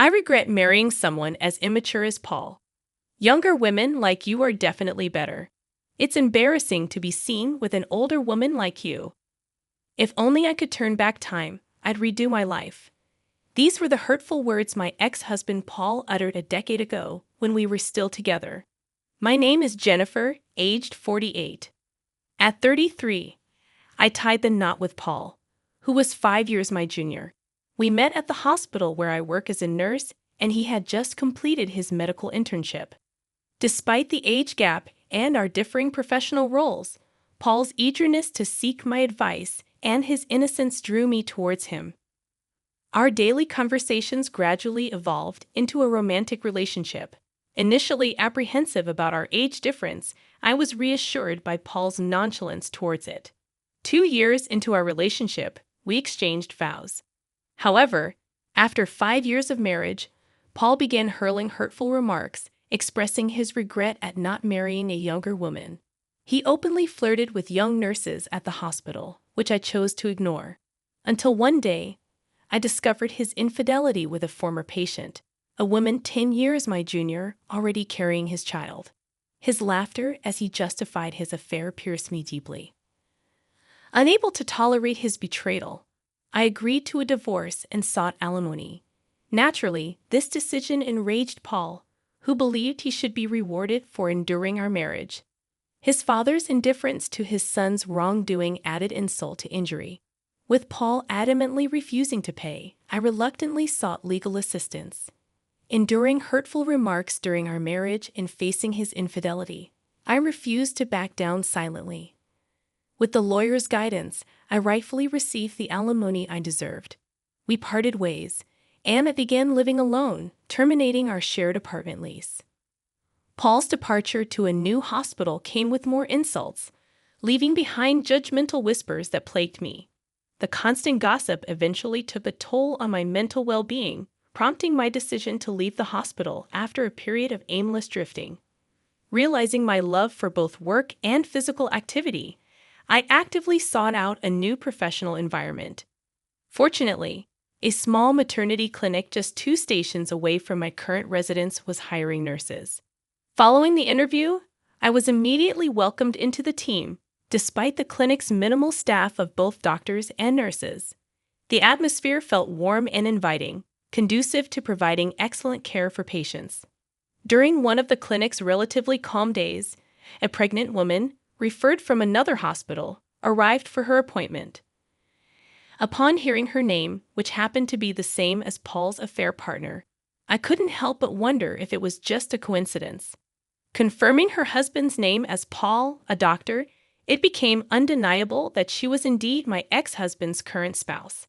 I regret marrying someone as immature as Paul. Younger women like you are definitely better. It's embarrassing to be seen with an older woman like you. If only I could turn back time, I'd redo my life. These were the hurtful words my ex-husband Paul uttered a decade ago when we were still together. My name is Jennifer, aged 48. At 33, I tied the knot with Paul, who was 5 years my junior. We met at the hospital where I work as a nurse, and he had just completed his medical internship. Despite the age gap and our differing professional roles, Paul's eagerness to seek my advice and his innocence drew me towards him. Our daily conversations gradually evolved into a romantic relationship. Initially apprehensive about our age difference, I was reassured by Paul's nonchalance towards it. 2 years into our relationship, we exchanged vows. However, after 5 years of marriage, Paul began hurling hurtful remarks, expressing his regret at not marrying a younger woman. He openly flirted with young nurses at the hospital, which I chose to ignore. Until one day, I discovered his infidelity with a former patient, a woman 10 years my junior, already carrying his child. His laughter as he justified his affair pierced me deeply. Unable to tolerate his betrayal, I agreed to a divorce and sought alimony. Naturally, this decision enraged Paul, who believed he should be rewarded for enduring our marriage. His father's indifference to his son's wrongdoing added insult to injury. With Paul adamantly refusing to pay, I reluctantly sought legal assistance. Enduring hurtful remarks during our marriage and facing his infidelity, I refused to back down silently. With the lawyer's guidance, I rightfully received the alimony I deserved. We parted ways, and I began living alone, terminating our shared apartment lease. Paul's departure to a new hospital came with more insults, leaving behind judgmental whispers that plagued me. The constant gossip eventually took a toll on my mental well-being, prompting my decision to leave the hospital after a period of aimless drifting. Realizing my love for both work and physical activity, I actively sought out a new professional environment. Fortunately, a small maternity clinic just 2 stations away from my current residence was hiring nurses. Following the interview, I was immediately welcomed into the team, despite the clinic's minimal staff of both doctors and nurses. The atmosphere felt warm and inviting, conducive to providing excellent care for patients. During one of the clinic's relatively calm days, a pregnant woman, referred from another hospital, arrived for her appointment. Upon hearing her name, which happened to be the same as Paul's affair partner, I couldn't help but wonder if it was just a coincidence. Confirming her husband's name as Paul, a doctor, it became undeniable that she was indeed my ex-husband's current spouse.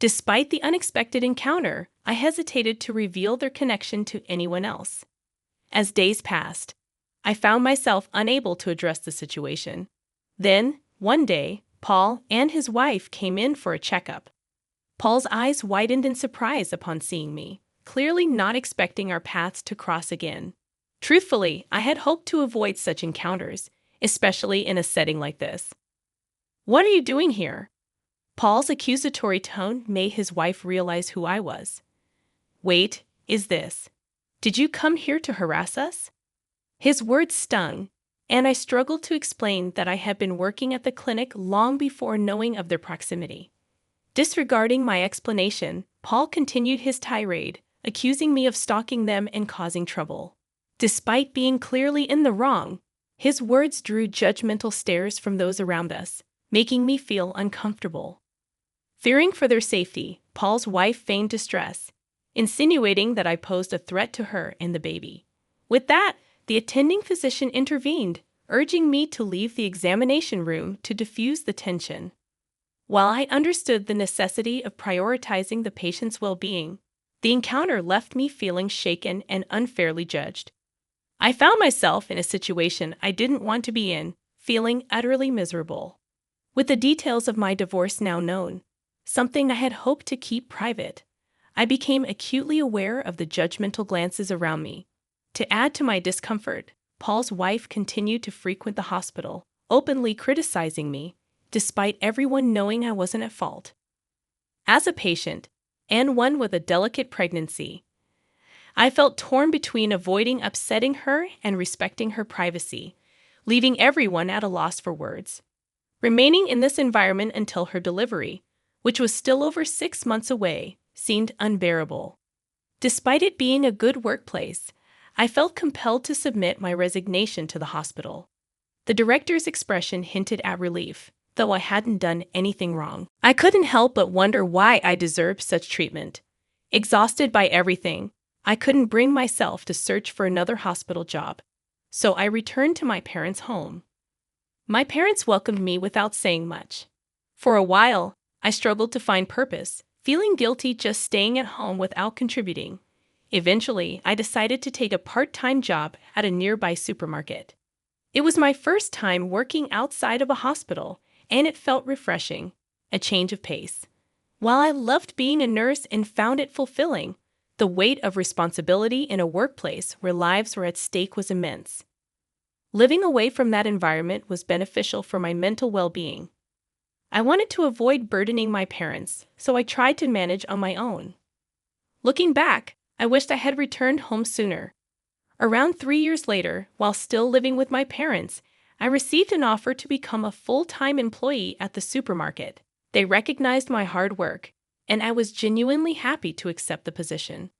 Despite the unexpected encounter, I hesitated to reveal their connection to anyone else. As days passed, I found myself unable to address the situation. Then, one day, Paul and his wife came in for a checkup. Paul's eyes widened in surprise upon seeing me, clearly not expecting our paths to cross again. Truthfully, I had hoped to avoid such encounters, especially in a setting like this. "What are you doing here?" Paul's accusatory tone made his wife realize who I was. "Wait, is this? Did you come here to harass us?" His words stung, and I struggled to explain that I had been working at the clinic long before knowing of their proximity. Disregarding my explanation, Paul continued his tirade, accusing me of stalking them and causing trouble. Despite being clearly in the wrong, his words drew judgmental stares from those around us, making me feel uncomfortable. Fearing for their safety, Paul's wife feigned distress, insinuating that I posed a threat to her and the baby. With that, the attending physician intervened, urging me to leave the examination room to diffuse the tension. While I understood the necessity of prioritizing the patient's well-being, the encounter left me feeling shaken and unfairly judged. I found myself in a situation I didn't want to be in, feeling utterly miserable. With the details of my divorce now known, something I had hoped to keep private, I became acutely aware of the judgmental glances around me. To add to my discomfort, Paul's wife continued to frequent the hospital, openly criticizing me, despite everyone knowing I wasn't at fault. As a patient, and one with a delicate pregnancy, I felt torn between avoiding upsetting her and respecting her privacy, leaving everyone at a loss for words. Remaining in this environment until her delivery, which was still over 6 months away, seemed unbearable. Despite it being a good workplace, I felt compelled to submit my resignation to the hospital. The director's expression hinted at relief, though I hadn't done anything wrong. I couldn't help but wonder why I deserved such treatment. Exhausted by everything, I couldn't bring myself to search for another hospital job, so I returned to my parents' home. My parents welcomed me without saying much. For a while, I struggled to find purpose, feeling guilty just staying at home without contributing. Eventually, I decided to take a part-time job at a nearby supermarket. It was my first time working outside of a hospital, and it felt refreshing, a change of pace. While I loved being a nurse and found it fulfilling, the weight of responsibility in a workplace where lives were at stake was immense. Living away from that environment was beneficial for my mental well-being. I wanted to avoid burdening my parents, so I tried to manage on my own. Looking back, I wished I had returned home sooner. Around 3 years later, while still living with my parents, I received an offer to become a full-time employee at the supermarket. They recognized my hard work, and I was genuinely happy to accept the position.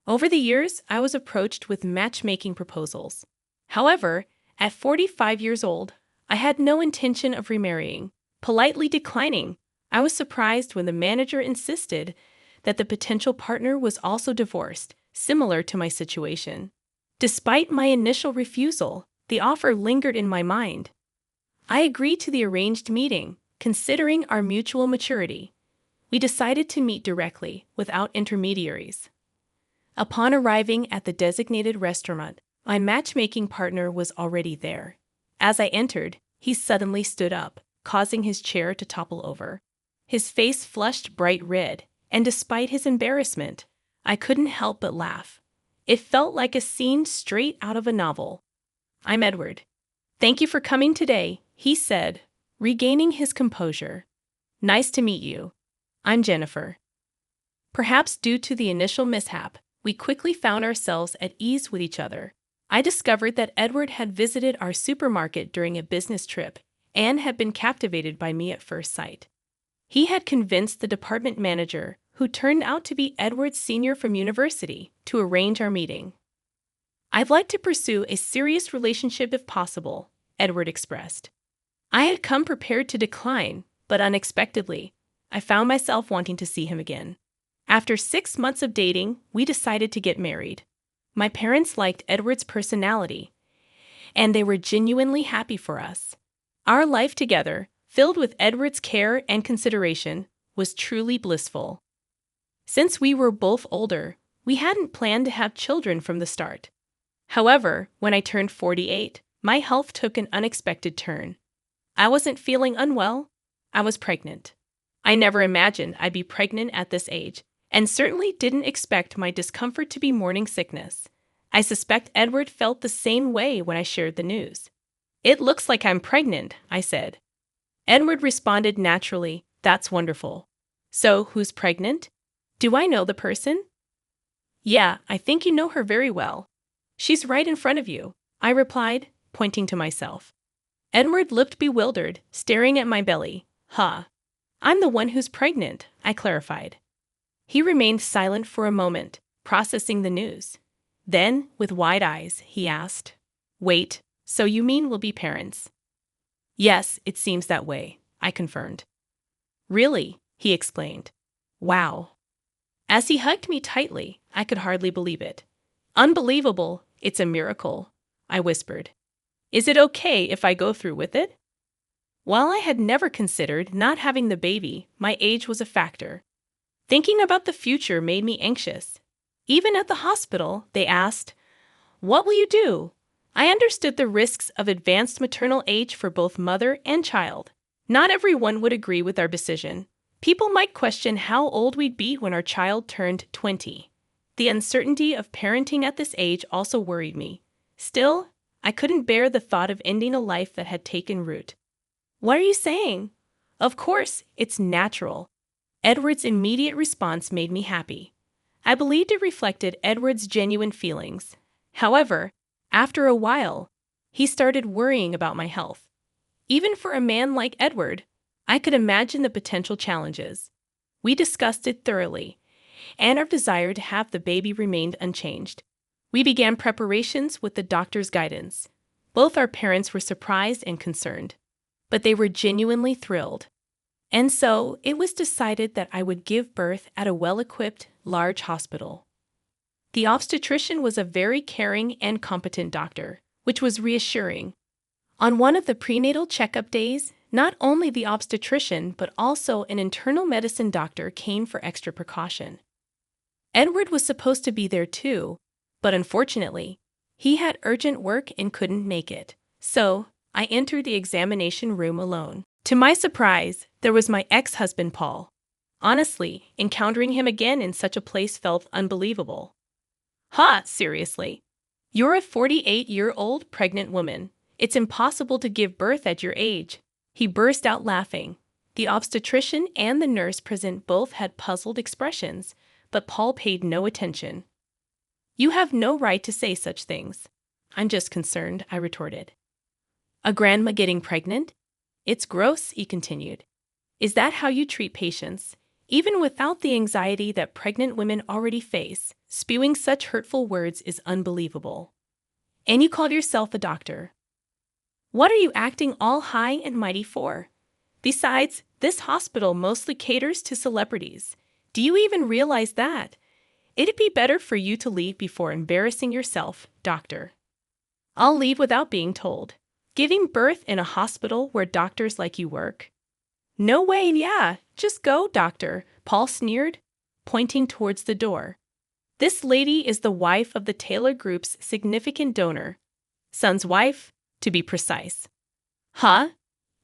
Over the years, I was approached with matchmaking proposals. However, at 45 years old, I had no intention of remarrying. Politely declining, I was surprised when the manager insisted that the potential partner was also divorced, similar to my situation. Despite my initial refusal, the offer lingered in my mind. I agreed to the arranged meeting, considering our mutual maturity. We decided to meet directly, without intermediaries. Upon arriving at the designated restaurant, my matchmaking partner was already there. As I entered, he suddenly stood up, causing his chair to topple over. His face flushed bright red, and despite his embarrassment, I couldn't help but laugh. It felt like a scene straight out of a novel. "I'm Edward. Thank you for coming today," he said, regaining his composure. "Nice to meet you. I'm Jennifer." Perhaps due to the initial mishap, we quickly found ourselves at ease with each other. I discovered that Edward had visited our supermarket during a business trip and had been captivated by me at first sight. He had convinced the department manager, who turned out to be Edward's senior from university, to arrange our meeting. "I'd like to pursue a serious relationship if possible," Edward expressed. I had come prepared to decline, but unexpectedly, I found myself wanting to see him again. After 6 months of dating, we decided to get married. My parents liked Edward's personality, and they were genuinely happy for us. Our life together, filled with Edward's care and consideration, was truly blissful. Since we were both older, we hadn't planned to have children from the start. However, when I turned 48, my health took an unexpected turn. I wasn't feeling unwell. I was pregnant. I never imagined I'd be pregnant at this age, and certainly didn't expect my discomfort to be morning sickness. I suspect Edward felt the same way when I shared the news. "It looks like I'm pregnant," I said. Edward responded naturally, "That's wonderful. So, who's pregnant? Do I know the person?" "Yeah, I think you know her very well. She's right in front of you," I replied, pointing to myself. Edward looked bewildered, staring at my belly. "Huh. I'm the one who's pregnant," I clarified. He remained silent for a moment, processing the news. Then, with wide eyes, he asked, "Wait, so you mean we'll be parents?" "Yes, it seems that way," I confirmed. "Really?" he explained. "Wow." As he hugged me tightly, I could hardly believe it. "Unbelievable, it's a miracle," I whispered. "Is it okay if I go through with it?" While I had never considered not having the baby, my age was a factor. Thinking about the future made me anxious. Even at the hospital, they asked, "What will you do?" I understood the risks of advanced maternal age for both mother and child. Not everyone would agree with our decision. People might question how old we'd be when our child turned 20. The uncertainty of parenting at this age also worried me. Still, I couldn't bear the thought of ending a life that had taken root. "What are you saying?" "Of course, it's natural." Edward's immediate response made me happy. I believed it reflected Edward's genuine feelings. However, after a while, he started worrying about my health. Even for a man like Edward, I could imagine the potential challenges. We discussed it thoroughly, and our desire to have the baby remained unchanged. We began preparations with the doctor's guidance. Both our parents were surprised and concerned, but they were genuinely thrilled. And so, it was decided that I would give birth at a well-equipped, large hospital. The obstetrician was a very caring and competent doctor, which was reassuring. On one of the prenatal checkup days, not only the obstetrician but also an internal medicine doctor came for extra precaution. Edward was supposed to be there too, but unfortunately, he had urgent work and couldn't make it. So, I entered the examination room alone. To my surprise, there was my ex-husband Paul. Honestly, encountering him again in such a place felt unbelievable. Ha, seriously. You're a 48-year-old pregnant woman. It's impossible to give birth at your age. He burst out laughing. The obstetrician and the nurse present both had puzzled expressions, but Paul paid no attention. You have no right to say such things. I'm just concerned, I retorted. A grandma getting pregnant? It's gross, he continued. Is that how you treat patients? Even without the anxiety that pregnant women already face, spewing such hurtful words is unbelievable. And you called yourself a doctor. What are you acting all high and mighty for? Besides, this hospital mostly caters to celebrities. Do you even realize that? It'd be better for you to leave before embarrassing yourself, doctor. I'll leave without being told. Giving birth in a hospital where doctors like you work? No way, yeah. Just go, doctor, Paul sneered, pointing towards the door. This lady is the wife of the Taylor Group's significant donor. Son's wife, to be precise. Huh?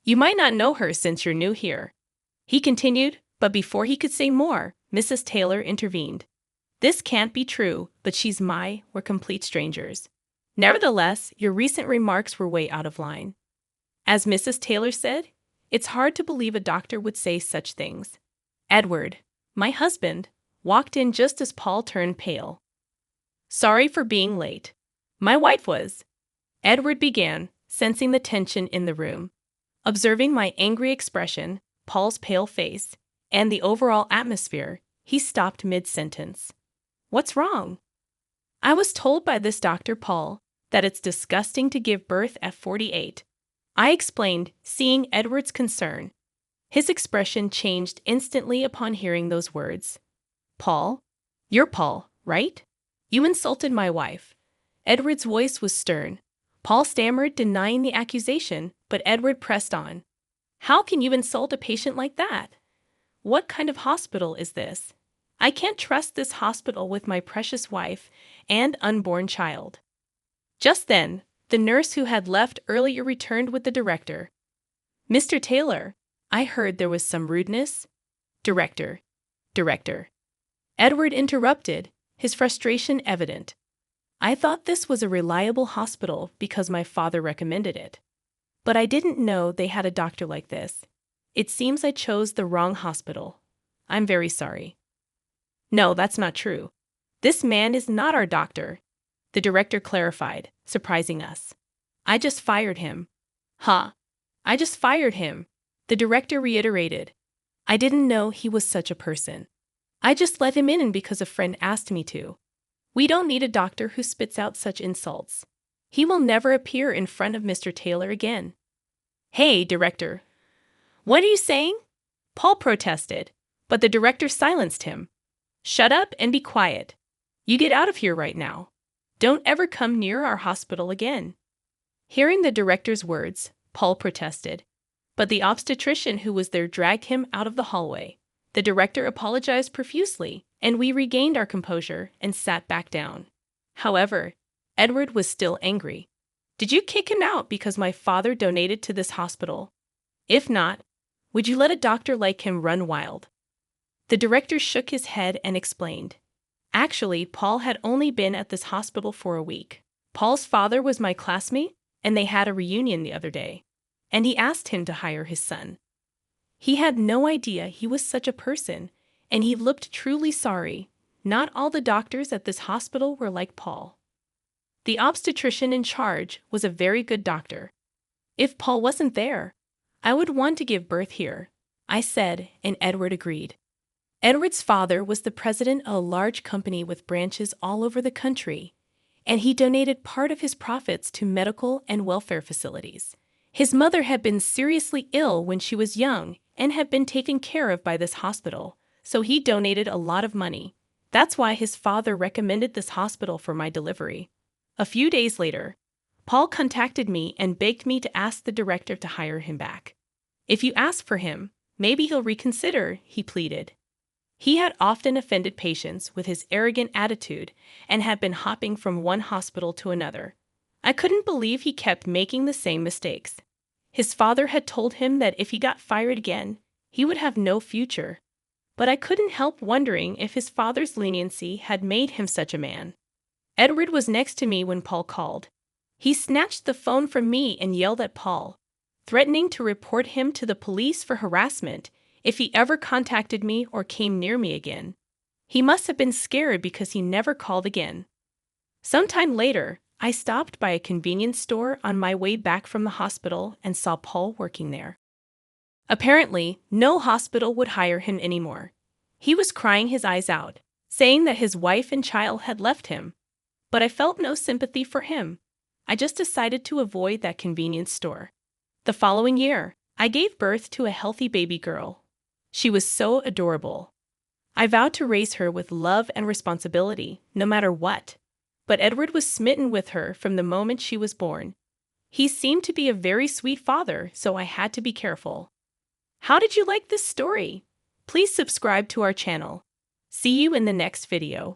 You might not know her since you're new here. He continued, but before he could say more, Mrs. Taylor intervened. This can't be true, but we're complete strangers. Nevertheless, your recent remarks were way out of line. As Mrs. Taylor said, it's hard to believe a doctor would say such things. Edward, my husband, walked in just as Paul turned pale. Sorry for being late. My wife was. Edward began, sensing the tension in the room. Observing my angry expression, Paul's pale face, and the overall atmosphere, he stopped mid-sentence. What's wrong? I was told by this Dr. Paul that it's disgusting to give birth at 48. I explained, seeing Edward's concern. His expression changed instantly upon hearing those words. Paul? You're Paul, right? You insulted my wife. Edward's voice was stern. Paul stammered, denying the accusation, but Edward pressed on. How can you insult a patient like that? What kind of hospital is this? I can't trust this hospital with my precious wife and unborn child. Just then, the nurse who had left earlier returned with the director. Mr. Taylor, I heard there was some rudeness. Director. Edward interrupted, his frustration evident. I thought this was a reliable hospital because my father recommended it. But I didn't know they had a doctor like this. It seems I chose the wrong hospital. I'm very sorry. No, that's not true. This man is not our doctor, the director clarified, surprising us. I just fired him. Huh. I just fired him, the director reiterated. I didn't know he was such a person. I just let him in because a friend asked me to. We don't need a doctor who spits out such insults. He will never appear in front of Mr. Taylor again. Hey, director. What are you saying? Paul protested, but the director silenced him. Shut up and be quiet. You get out of here right now. Don't ever come near our hospital again. Hearing the director's words, Paul protested, but the obstetrician who was there dragged him out of the hallway. The director apologized profusely, and we regained our composure and sat back down. However, Edward was still angry. Did you kick him out because my father donated to this hospital? If not, would you let a doctor like him run wild? The director shook his head and explained. Actually, Paul had only been at this hospital for a week. Paul's father was my classmate, and they had a reunion the other day, and he asked him to hire his son. He had no idea he was such a person, and he looked truly sorry. not all the doctors at this hospital were like Paul. The obstetrician in charge was a very good doctor. If Paul wasn't there, I would want to give birth here, I said, and Edward agreed. Edward's father was the president of a large company with branches all over the country, and he donated part of his profits to medical and welfare facilities. His mother had been seriously ill when she was young and had been taken care of by this hospital, so he donated a lot of money. That's why his father recommended this hospital for my delivery. A few days later, Paul contacted me and begged me to ask the director to hire him back. If you ask for him, maybe he'll reconsider, he pleaded. He had often offended patients with his arrogant attitude and had been hopping from one hospital to another. I couldn't believe he kept making the same mistakes. His father had told him that if he got fired again, he would have no future. But I couldn't help wondering if his father's leniency had made him such a man. Edward was next to me when Paul called. He snatched the phone from me and yelled at Paul, threatening to report him to the police for harassment if he ever contacted me or came near me again. He must have been scared because he never called again. Sometime later, I stopped by a convenience store on my way back from the hospital and saw Paul working there. Apparently, no hospital would hire him anymore. He was crying his eyes out, saying that his wife and child had left him. But I felt no sympathy for him. I just decided to avoid that convenience store. The following year, I gave birth to a healthy baby girl. She was so adorable. I vowed to raise her with love and responsibility, no matter what. But Edward was smitten with her from the moment she was born. He seemed to be a very sweet father, so I had to be careful. How did you like this story? Please subscribe to our channel. See you in the next video.